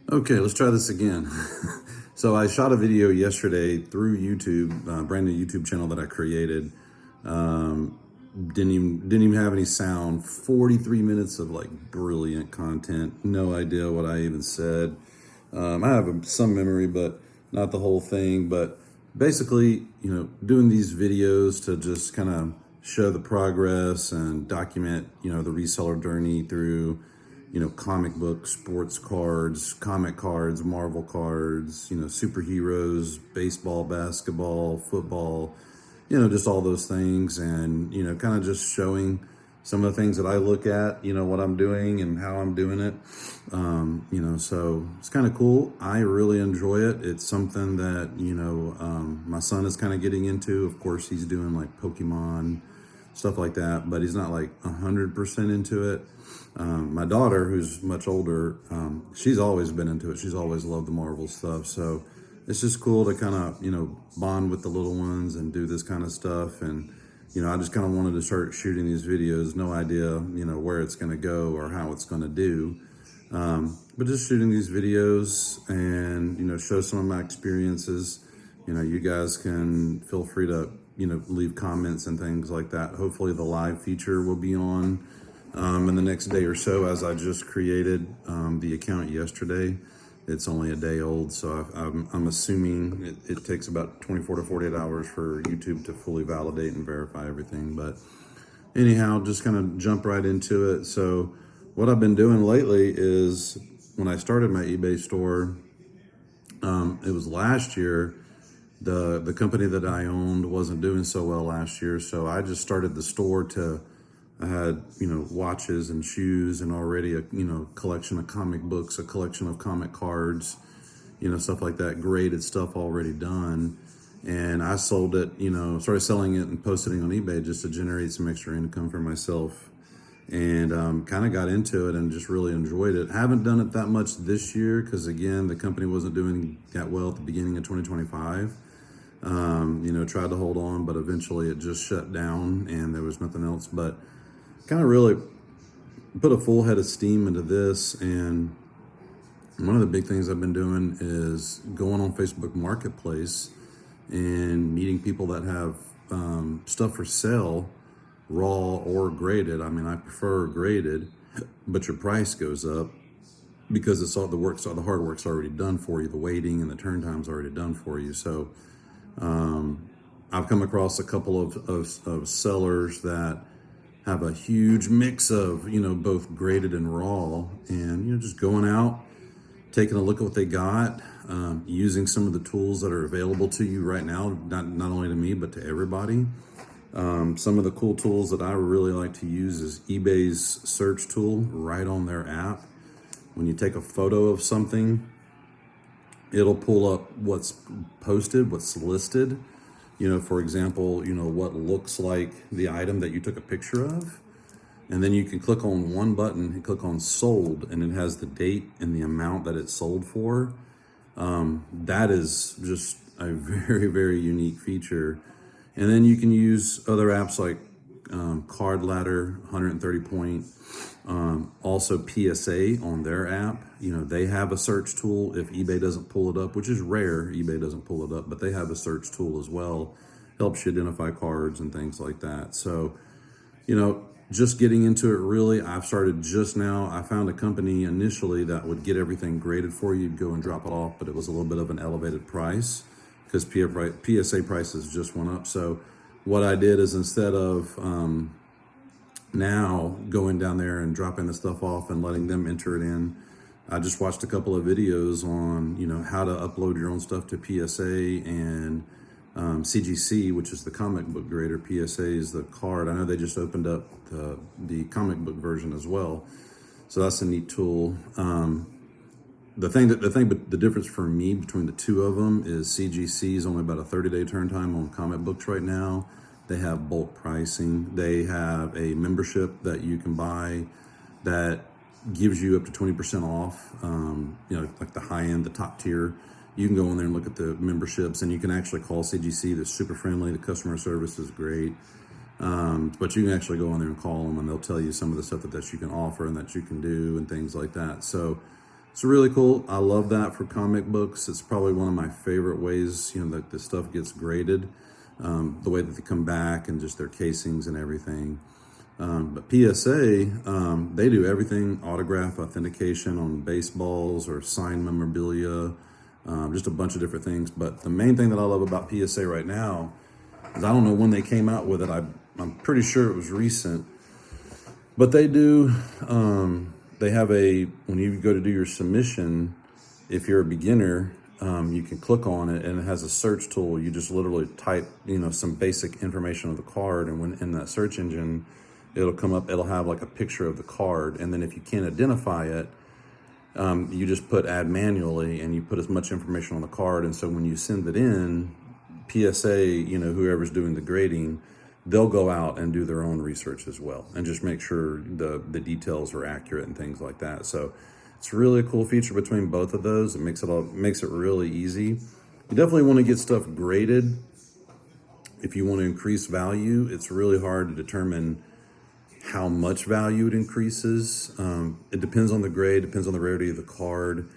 Okay, let's try this again. So I shot a video yesterday through YouTube, brand new YouTube channel that I created. Um, didn't even have any sound. 43 minutes of like brilliant content. No idea what I even said. I have some memory, but not the whole thing. But basically, doing these videos to just kind of show the progress and document, the reseller journey through comic books, sports cards, comic cards, Marvel cards, superheroes, baseball, basketball, football, just all those things. And, kind of just showing some of the things that I look at, what I'm doing and how I'm doing it. So it's kind of cool. I really enjoy it. It's something that, my son is kind of getting into. Of course, he's doing like Pokemon, stuff like that, but he's not like 100% into it. My daughter, who's much older, she's always been into it. She's always loved the Marvel stuff. So it's just cool to kind of, bond with the little ones and do this kind of stuff. And, I just kind of wanted to start shooting these videos. No idea, where it's going to go or how it's going to do. But just shooting these videos and, show some of my experiences. You guys can feel free to, leave comments and things like that. Hopefully the live feature will be on in the next day or so, as I just created the account yesterday. It's only a day old, so I'm assuming it takes about 24 to 48 hours for YouTube to fully validate and verify everything. But anyhow, just kind of jump right into it. So what I've been doing lately is, when I started my eBay store, it was last year. The company that I owned wasn't doing so well last year, so I just started the store I had, watches and shoes and already a, collection of comic books, a collection of comic cards, stuff like that, graded stuff already done. And I sold it, started selling it and posting it on eBay just to generate some extra income for myself. And kind of got into it and just really enjoyed it. Haven't done it that much this year because, again, the company wasn't doing that well at the beginning of 2025. Tried to hold on, but eventually it just shut down and there was nothing else. But kind of really put a full head of steam into this. And one of the big things I've been doing is going on Facebook Marketplace and meeting people that have stuff for sale, raw or graded. I mean, I prefer graded, but your price goes up because it's all the hard work's already done for you. The waiting and the turn time's already done for you. So I've come across a couple of sellers that have a huge mix of, both graded and raw, and, just going out, taking a look at what they got, using some of the tools that are available to you right now, not only to me, but to everybody. Some of the cool tools that I really like to use is eBay's search tool right on their app. When you take a photo of something, it'll pull up what's posted, what's listed. For example, what looks like the item that you took a picture of. And then you can click on one button and click on sold, and it has the date and the amount that it sold for. That is just a very, very unique feature. And then you can use other apps like Card Ladder, 130 point, also PSA on their app. They have a search tool if eBay doesn't pull it up, which is rare. eBay doesn't pull it up, but they have a search tool as well. Helps you identify cards and things like that. So, just getting into it really, I've started just now. I found a company initially that would get everything graded for you. You'd go and drop it off, but it was a little bit of an elevated price because PSA prices just went up. So what I did is, instead of now going down there and dropping the stuff off and letting them enter it in, I just watched a couple of videos on, how to upload your own stuff to PSA and CGC, which is the comic book grader. PSA is the card. I know they just opened up the comic book version as well. So that's a neat tool. But the difference for me between the two of them is CGC is only about a 30-day turn time on comic books right now. They have bulk pricing. They have a membership that you can buy that gives you up to 20% off, like the high end, the top tier. You can go in there and look at the memberships, and you can actually call CGC. They're super friendly. The customer service is great. But you can actually go in there and call them, and they'll tell you some of the stuff that you can offer and that you can do and things like that. So it's really cool. I love that for comic books. It's probably one of my favorite ways, that the stuff gets graded, the way that they come back and just their casings and everything. But PSA, they do everything, autograph authentication on baseballs or signed memorabilia, just a bunch of different things. But the main thing that I love about PSA right now is I don't know when they came out with it. I'm pretty sure it was recent. But they do, they have when you go to do your submission, if you're a beginner, you can click on it and it has a search tool. You just literally type, some basic information of the card. And when in that search engine, it'll come up, it'll have like a picture of the card. And then if you can't identify it, you just put add manually and you put as much information on the card. And so when you send it in, PSA, whoever's doing the grading, they'll go out and do their own research as well and just make sure the details are accurate and things like that. So it's really a cool feature between both of those. It makes it really easy. You definitely want to get stuff graded. If you want to increase value, it's really hard to determine how much value it increases. It depends on the grade, depends on the rarity of the card.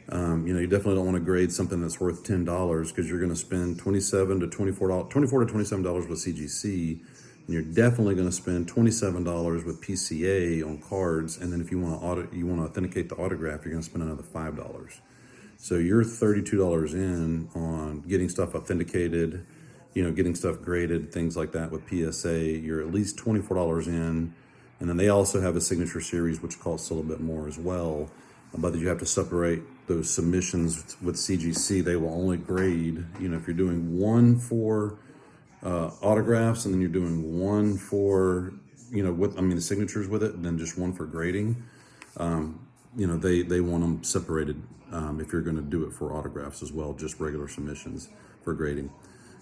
You definitely don't want to grade something that's worth $10 because you're going to spend $24 to $27 with CGC, and you're definitely going to spend $27 with PCA on cards. And then if you want to authenticate the autograph, you're going to spend another $5. So you're $32 in on getting stuff authenticated, getting stuff graded, things like that with PSA. You're at least $24 in, and then they also have a signature series which costs a little bit more as well. But you have to separate those submissions with CGC. They will only grade, if you're doing one for autographs and then you're doing one for, the signatures with it, and then just one for grading. They want them separated if you're going to do it for autographs as well, just regular submissions for grading.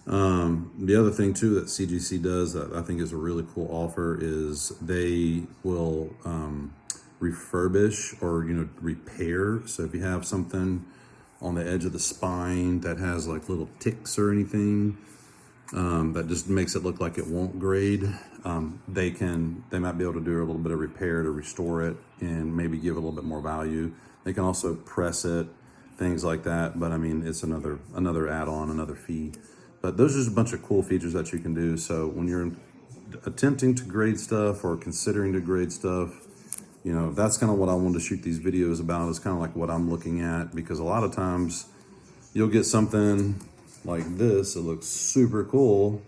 The other thing too that CGC does that I think is a really cool offer is they will refurbish or repair. So if you have something on the edge of the spine that has like little ticks or anything that just makes it look like it won't grade, they might be able to do a little bit of repair to restore it and maybe give it a little bit more value. They can also press it, things like that, but it's another add-on, another fee. But those are just a bunch of cool features that you can do. So when you're attempting to grade stuff or considering to grade stuff, that's kind of what I wanted to shoot these videos about, is kind of like what I'm looking at, because a lot of times you'll get something like this. It looks super cool,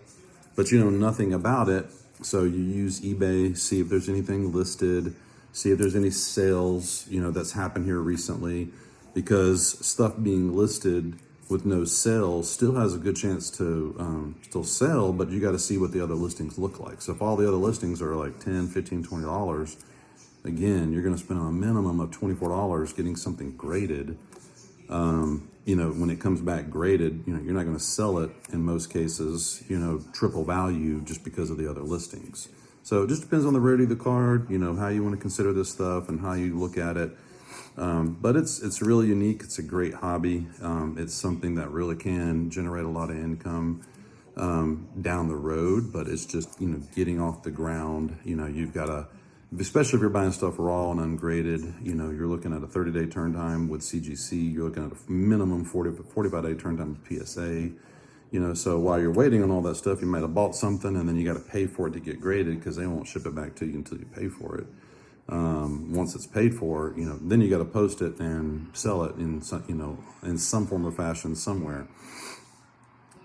but you know nothing about it. So you use eBay, see if there's anything listed, see if there's any sales, that's happened here recently, because stuff being listed with no sales still has a good chance to still sell, but you got to see what the other listings look like. So if all the other listings are like $10, $15, $20, again, you're going to spend a minimum of $24 getting something graded. When it comes back graded, you're not going to sell it in most cases, triple value just because of the other listings. So it just depends on the rarity of the card, how you want to consider this stuff and how you look at it. But it's really unique. It's a great hobby. It's something that really can generate a lot of income down the road, but it's just, getting off the ground. You've got to, especially if you're buying stuff raw and ungraded, you're looking at a 30-day turn time with CGC. You're looking at a minimum 45-day turn time with PSA. So while you're waiting on all that stuff, you might have bought something and then you got to pay for it to get graded, because they won't ship it back to you until you pay for it. Once it's paid for, then you got to post it and sell it in some form or fashion somewhere.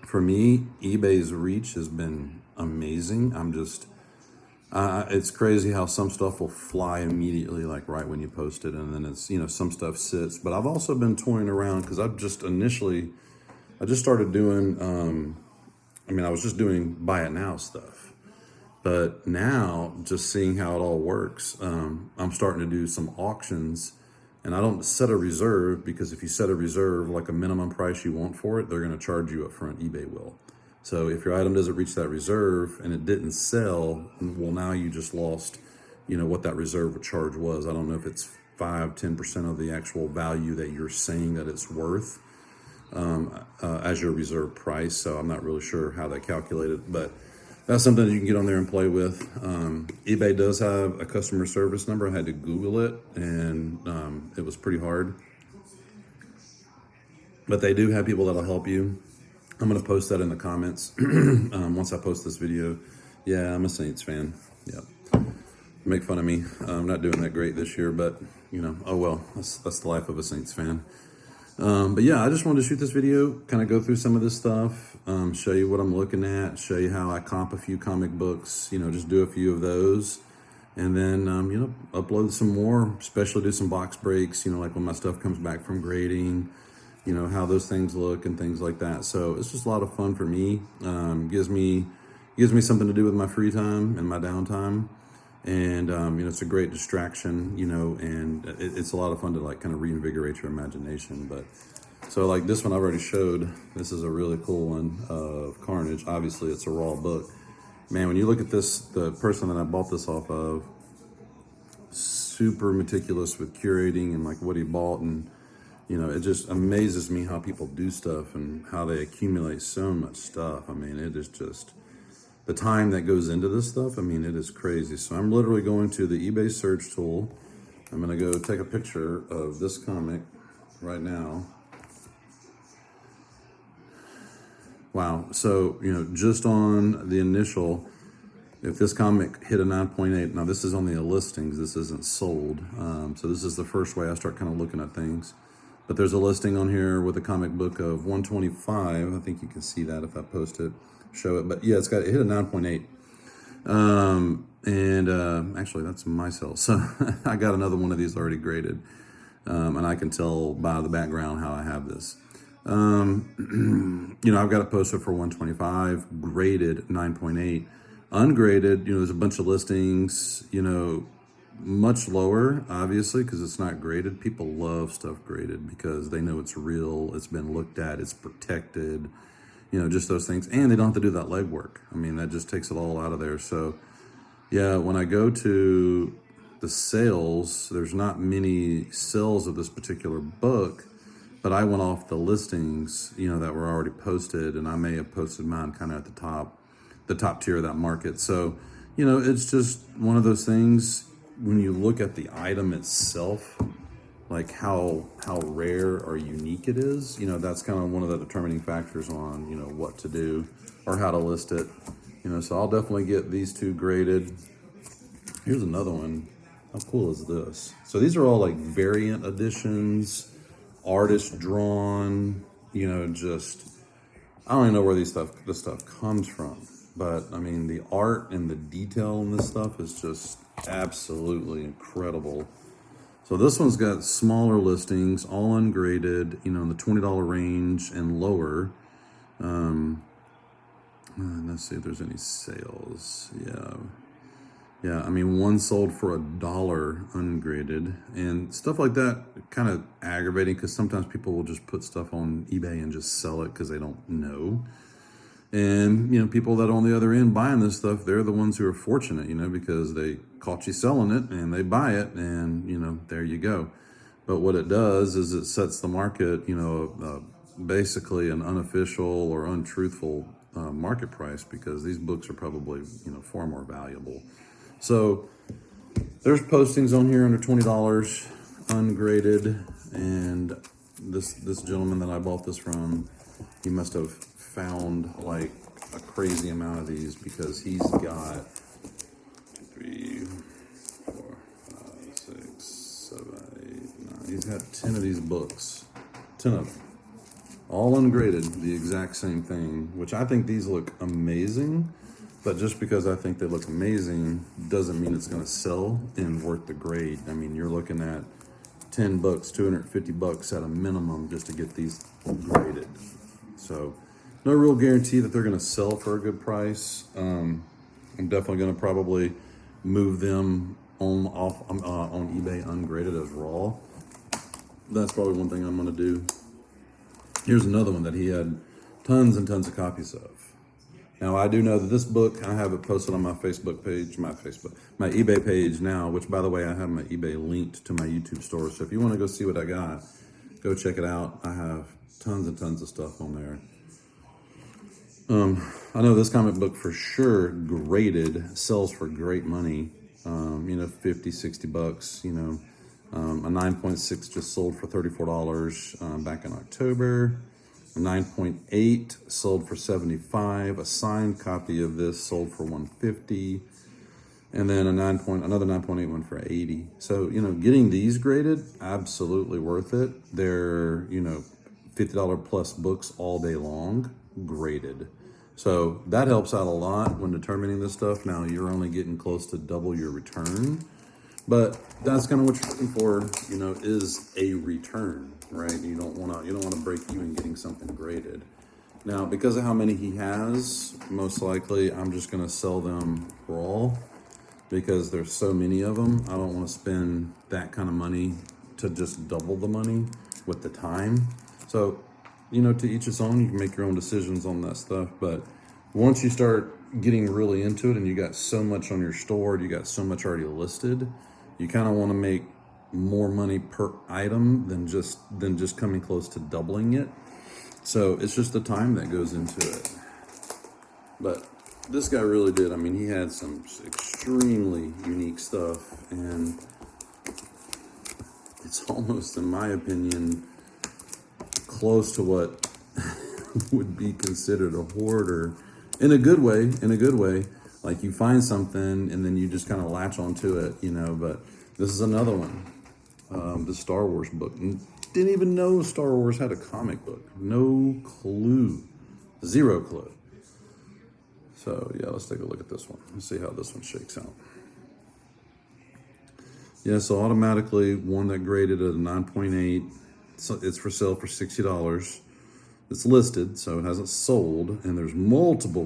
For me, eBay's reach has been amazing. It's crazy how some stuff will fly immediately, like right when you post it, and then it's, some stuff sits. But I've also been toying around, because I just started doing, I was just doing buy it now stuff. But now, just seeing how it all works, I'm starting to do some auctions, and I don't set a reserve, because if you set a reserve, like a minimum price you want for it, they're going to charge you up front. eBay will. So if your item doesn't reach that reserve and it didn't sell, well, now you just lost, what that reserve charge was. I don't know if it's 5-10% of the actual value that you're saying that it's worth as your reserve price. So I'm not really sure how that calculated, but that's something that you can get on there and play with. eBay does have a customer service number. I had to Google it, and it was pretty hard. But they do have people that'll help you. I'm going to post that in the comments once I post this video. Yeah, I'm a Saints fan. Yep. Make fun of me. I'm not doing that great this year, but oh well. That's the life of a Saints fan. But yeah, I just wanted to shoot this video, kind of go through some of this stuff, show you what I'm looking at, show you how I comp a few comic books, just do a few of those. And then, upload some more, especially do some box breaks, like when my stuff comes back from grading, how those things look and things like that. So it's just a lot of fun for me. Gives me something to do with my free time and my downtime. And, it's a great distraction, and it's a lot of fun to like kind of reinvigorate your imagination. But so like this one I already showed, this is a really cool one of Carnage. Obviously it's a raw book. Man, when you look at this, the person that I bought this off of, super meticulous with curating and like what he bought. And, it just amazes me how people do stuff and how they accumulate so much stuff. I mean, it is just the time that goes into this stuff. I mean, it is crazy. So I'm literally going to the eBay search tool. I'm going to go take a picture of this comic right now. Wow. So, just on the initial, if this comic hit a 9.8, now this is on the listings, this isn't sold. So this is the first way I start kind of looking at things. But there's a listing on here with a comic book of 125. I think you can see that if I post it, show it. But yeah, it hit a 9.8. Actually that's my cell. So I got another one of these already graded. And I can tell by the background how I have this. I've got it posted for 125, graded 9.8, ungraded, there's a bunch of listings, much lower, obviously, because it's not graded. People love stuff graded because they know it's real, it's been looked at, it's protected, just those things. And they don't have to do that legwork. I mean, that just takes it all out of there. So yeah, when I go to the sales, there's not many sales of this particular book. But I went off the listings, that were already posted, and I may have posted mine kind of at the top tier of that market. So, it's just one of those things when you look at the item itself, like how rare or unique it is, that's kind of one of the determining factors on, what to do or how to list it. So I'll definitely get these two graded. Here's another one. How cool is this? So these are all like variant editions. Artist drawn, just I don't even know where this stuff comes from, but I mean the art and the detail in this stuff is just absolutely incredible. So this one's got smaller listings, all ungraded, in the $20 range and lower. Let's see if there's any sales. Yeah, I mean, one sold for $1 ungraded, and stuff like that kind of aggravating because sometimes people will just put stuff on eBay and just sell it because they don't know. And, people that are on the other end buying this stuff, they're the ones who are fortunate, because they caught you selling it and they buy it and, there you go. But what it does is it sets the market, basically an unofficial or untruthful market price because these books are probably, far more valuable. So there's postings on here under $20, ungraded, and this gentleman that I bought this from, he must have found like a crazy amount of these because he's got 3, 4, 5, 6, 7, 8, 9. He's got 10 of these books, 10 of them, all ungraded, the exact same thing, which I think these look amazing. But just because I think they look amazing doesn't mean it's going to sell and worth the grade. I mean, you're looking at 10 books, $250 at a minimum just to get these graded. So no real guarantee that they're going to sell for a good price. I'm definitely going to probably move them on eBay ungraded as raw. That's probably one thing I'm going to do. Here's another one that he had tons and tons of copies of. Now, I do know that this book, I have it posted on my Facebook page, my eBay page now, which, by the way, I have my eBay linked to my YouTube store. So if you want to go see what I got, go check it out. I have tons and tons of stuff on there. I know this comic book for sure, graded, sells for great money, $50, $60, A 9.6 just sold for $34 back in October. A 9.8 sold for $75. A signed copy of this sold for $150. And then another 9.8 one for $80. So, getting these graded, absolutely worth it. They're, $50 plus books all day long, graded. So that helps out a lot when determining this stuff. Now you're only getting close to double your return, but that's kind of what you're looking for, is a return, right? You don't want to break even getting something graded. Now, because of how many he has, most likely I'm just going to sell them raw because there's so many of them. I don't want to spend that kind of money to just double the money with the time. So, to each his own. You can make your own decisions on that stuff. But once you start getting really into it and you got so much on your store, you got so much already listed, you kind of want to make more money per item than just coming close to doubling it. So it's just the time that goes into it. But this guy really did. I mean, he had some extremely unique stuff, and it's almost, in my opinion, close to what would be considered a hoarder in a good way. Like, you find something and then you just kind of latch onto it, but this is another one. The Star Wars book. Didn't even know Star Wars had a comic book. No clue. Zero clue. So yeah, let's take a look at this one. Let's see how this one shakes out. Yeah, so automatically one that graded at a 9.8. So it's for sale for $60. It's listed, so it hasn't sold, and there's multiple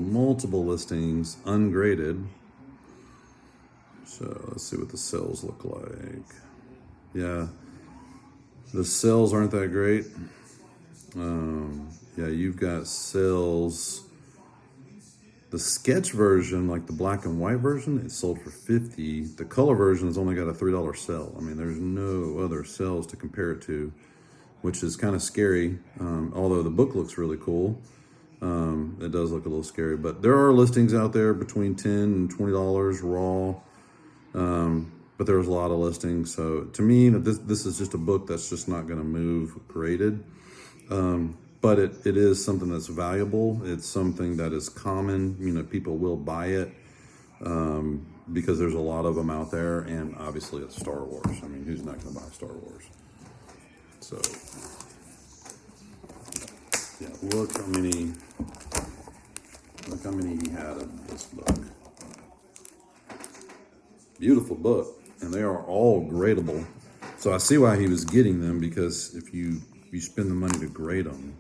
listings ungraded. So let's see what the sales look like. Yeah, the sales aren't that great. Yeah, you've got sales. The sketch version, like the black and white version, it sold for $50. The color version has only got a $3 sale. I mean, there's no other sales to compare it to, which is kind of scary. Although the book looks really cool, it does look a little scary. But there are listings out there between $10 and $20 raw. But there's a lot of listings. So to me, this is just a book that's just not going to move graded. But it is something that's valuable. It's something that is common. People will buy it because there's a lot of them out there. And obviously it's Star Wars. I mean, who's not going to buy Star Wars? So, yeah, look how many he had of this book. Beautiful book, and they are all gradable. So I see why he was getting them, because if you spend the money to grade them,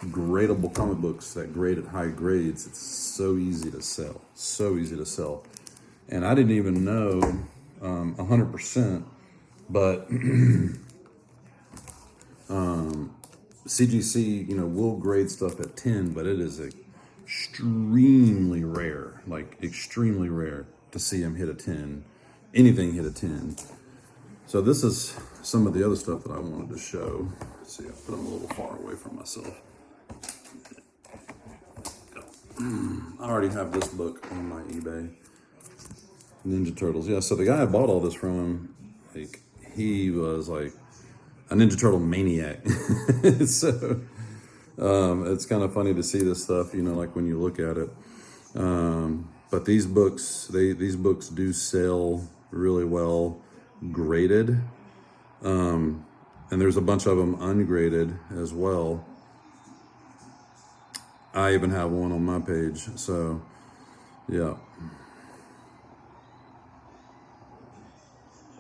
gradable comic books that grade at high grades, it's so easy to sell. And I didn't even know 100%, but CGC, will grade stuff at 10, but it is extremely rare to see him hit a 10, anything hit a 10. So this is some of the other stuff that I wanted to show. Let's see, I put them a little far away from myself. I already have this book on my eBay. Ninja Turtles. Yeah, so the guy I bought all this from, he was like a Ninja Turtle maniac. So it's kind of funny to see this stuff, like when you look at it. But these books do sell really well graded. And there's a bunch of them ungraded as well. I even have one on my page. So yeah.